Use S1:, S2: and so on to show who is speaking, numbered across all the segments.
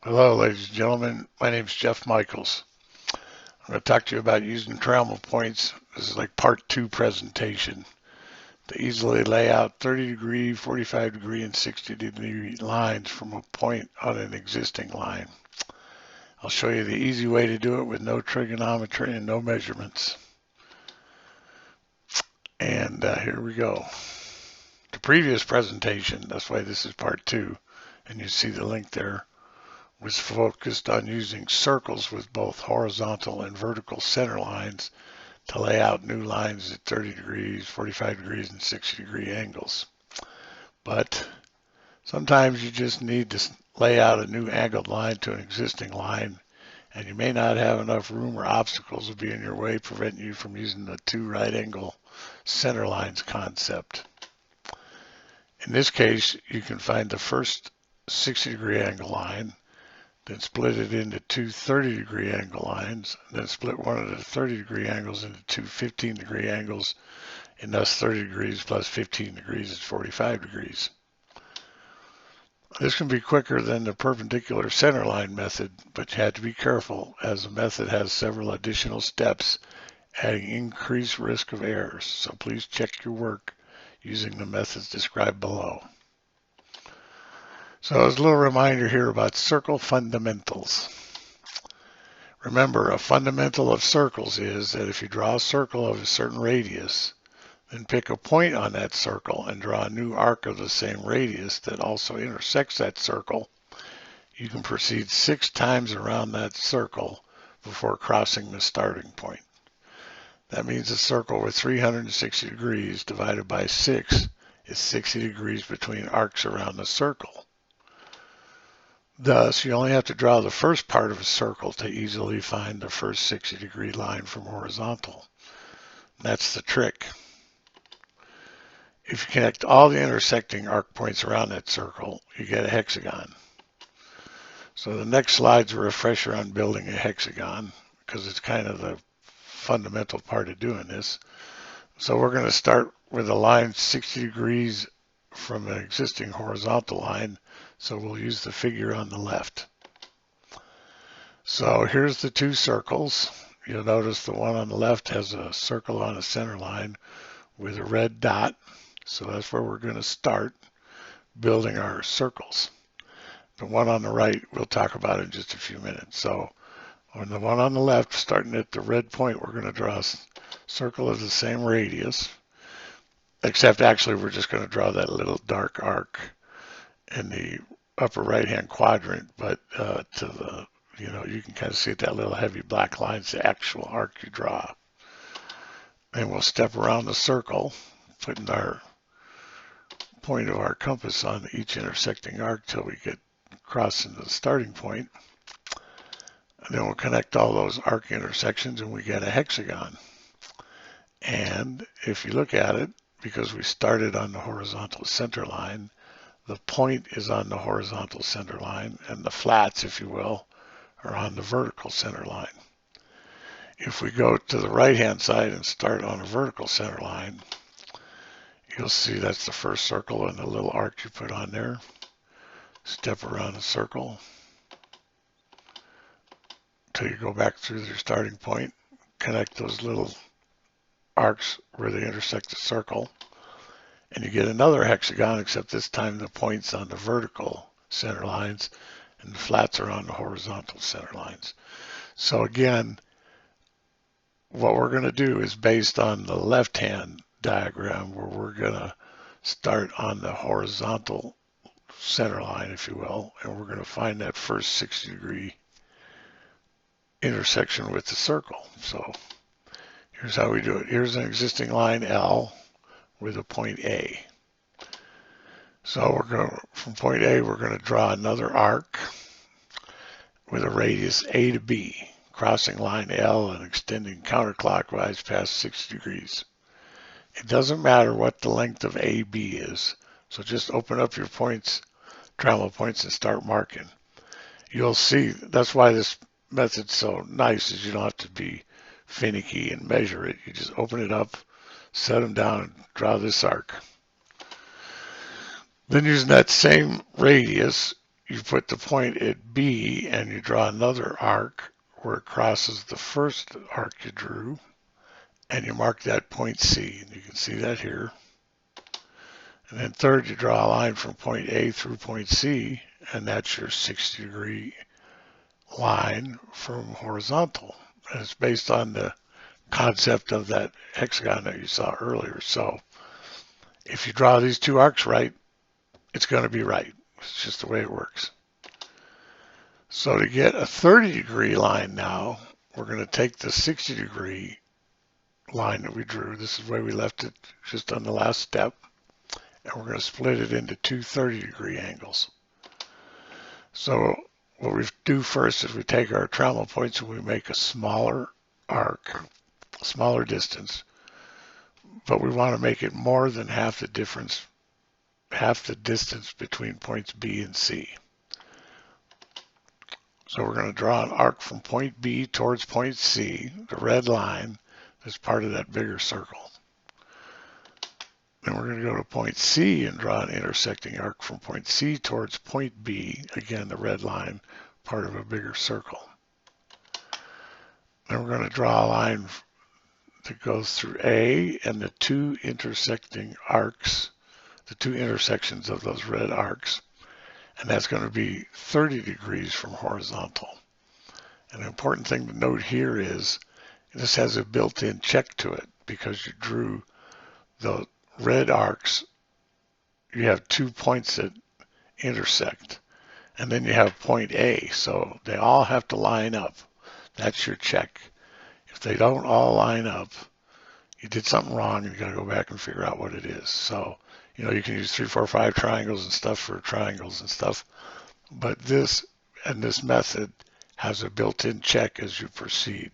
S1: Hello, ladies and gentlemen. My name is Jeff Michaels. I'm going to talk to you about using Trammel Points. This is like part 2 presentation to easily lay out 30-degree, 45-degree, and 60-degree lines from a point on an existing line. I'll show you the easy way to do it with no trigonometry and no measurements. And here we go. The previous presentation, that's why this is part 2, and you see the link there, was focused on using circles with both horizontal and vertical center lines to lay out new lines at 30 degrees, 45 degrees, and 60-degree angles. But sometimes you just need to lay out a new angled line to an existing line, and you may not have enough room, or obstacles will be in your way, preventing you from using the two right angle center lines concept. In this case, you can find the first 60-degree angle line, then split it into two 30-degree angle lines, then split one of the 30-degree angles into two 15-degree angles, and thus 30 degrees plus 15 degrees is 45 degrees. This can be quicker than the perpendicular centerline method, but you have to be careful as the method has several additional steps, adding increased risk of errors. So please check your work using the methods described below. So as a little reminder here about circle fundamentals. Remember, a fundamental of circles is that if you draw a circle of a certain radius, then pick a point on that circle and draw a new arc of the same radius that also intersects that circle, you can proceed 6 times around that circle before crossing the starting point. That means a circle with 360 degrees divided by 6 is 60 degrees between arcs around the circle. Thus, you only have to draw the first part of a circle to easily find the first 60-degree line from horizontal. That's the trick. If you connect all the intersecting arc points around that circle, you get a hexagon. So the next slide's a refresher on building a hexagon, because it's kind of the fundamental part of doing this. So we're going to start with a line 60 degrees from an existing horizontal line, so we'll use the figure on the left. So here's the two circles. You'll notice the one on the left has a circle on a center line with a red dot. So that's where we're going to start building our circles. The one on the right we'll talk about in just a few minutes. So on the one on the left, starting at the red point, we're going to draw a circle of the same radius, except actually we're just going to draw that little dark arc in the upper right hand quadrant, but to the, you can kind of see that little heavy black line is the actual arc you draw. And we'll step around the circle, putting our point of our compass on each intersecting arc till we get crossing the starting point. And then we'll connect all those arc intersections and we get a hexagon. And if you look at it, because we started on the horizontal center line, the point is on the horizontal center line, and the flats, if you will, are on the vertical center line. If we go to the right-hand side and start on a vertical center line, you'll see that's the first circle and the little arc you put on there. Step around the circle until you go back through your starting point. Connect those little arcs where they intersect the circle, and you get another hexagon, except this time the point's on the vertical center lines and the flats are on the horizontal center lines. So again, what we're going to do is based on the left-hand diagram, where we're going to start on the horizontal center line, if you will, and we're going to find that first 60-degree intersection with the circle. So here's how we do it. Here's an existing line L with a point A. So we're going to, from point A, we're going to draw another arc with a radius A to B, crossing line L and extending counterclockwise past 60 degrees. It doesn't matter what the length of AB is, so just open up your points, Trammel points, and start marking. You'll see that's why this method's so nice, is you don't have to be finicky and measure it. You just open it up, set them down, and draw this arc. Then using that same radius, you put the point at B and you draw another arc where it crosses the first arc you drew, and you mark that point C, and you can see that here. And then third, you draw a line from point A through point C, and that's your 60-degree line from horizontal. And it's based on the concept of that hexagon that you saw earlier. So if you draw these two arcs right, it's going to be right. It's just the way it works. So to get a 30-degree line now, we're going to take the 60-degree line that we drew. This is where we left it just on the last step. And we're going to split it into two 30-degree angles. So what we do first is we take our Trammel points and we make a smaller arc, a smaller distance, but we want to make it more than half the distance between points B and C. So we're going to draw an arc from point B towards point C, the red line that's part of that bigger circle. Then we're going to go to point C and draw an intersecting arc from point C towards point B, again the red line, part of a bigger circle. Then we're going to draw a line that goes through A and the two intersecting arcs, the two intersections of those red arcs, and that's going to be 30 degrees from horizontal. And the important thing to note here is this has a built-in check to it because you drew the red arcs. You have 2 points that intersect, and then you have point A, so they all have to line up. That's your check. If they don't all line up, you did something wrong and you got to go back and figure out what it is. So, you can use 3, 4, 5 triangles and stuff for triangles and stuff, but this method has a built-in check as you proceed.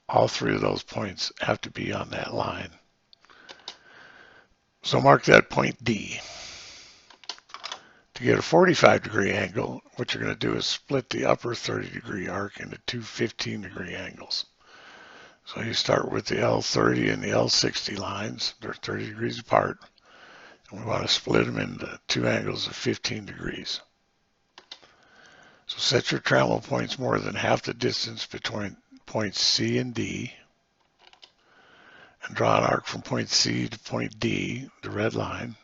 S1: All 3 of those points have to be on that line. So mark that point D. To get a 45-degree angle, what you're going to do is split the upper 30-degree arc into two 15-degree angles. So you start with the L30 and the L60 lines. They're 30 degrees apart. And we want to split them into two angles of 15 degrees. So set your Trammel points more than half the distance between points C and D. And draw an arc from point C to point D, the red line.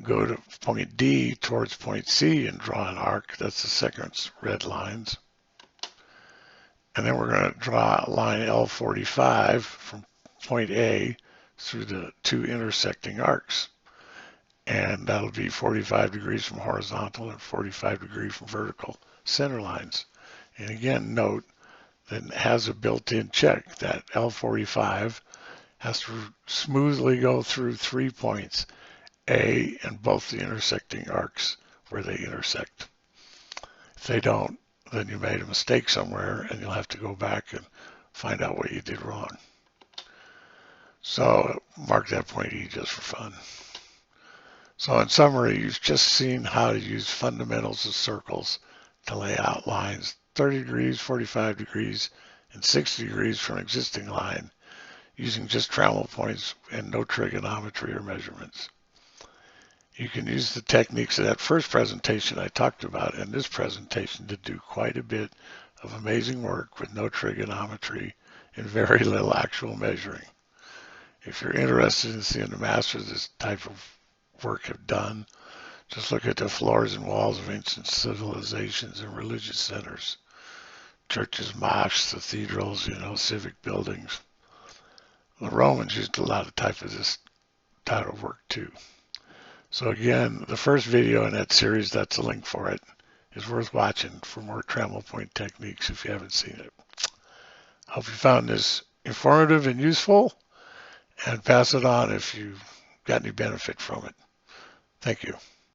S1: Go to point D towards point C and draw an arc. That's the second red lines. And then we're going to draw a line L45 from point A through the two intersecting arcs. And that'll be 45 degrees from horizontal and 45 degrees from vertical center lines. And again, note that it has a built-in check. That L45 has to smoothly go through 3 points, A and both the intersecting arcs where they intersect. If they don't, then you made a mistake somewhere and you'll have to go back and find out what you did wrong. So mark that point E just for fun. So in summary, you've just seen how to use fundamentals of circles to lay out lines 30 degrees, 45 degrees, and 60 degrees from an existing line using just Trammel points and no trigonometry or measurements. You can use the techniques of that first presentation I talked about in this presentation to do quite a bit of amazing work with no trigonometry and very little actual measuring. If you're interested in seeing the masters this type of work have done, just look at the floors and walls of ancient civilizations and religious centers, churches, mosques, cathedrals, civic buildings. The Romans used a lot of this type of work too. So again, the first video in that series, that's a link for it, is worth watching for more Trammel point techniques if you haven't seen it. I hope you found this informative and useful, and pass it on if you got any benefit from it. Thank you.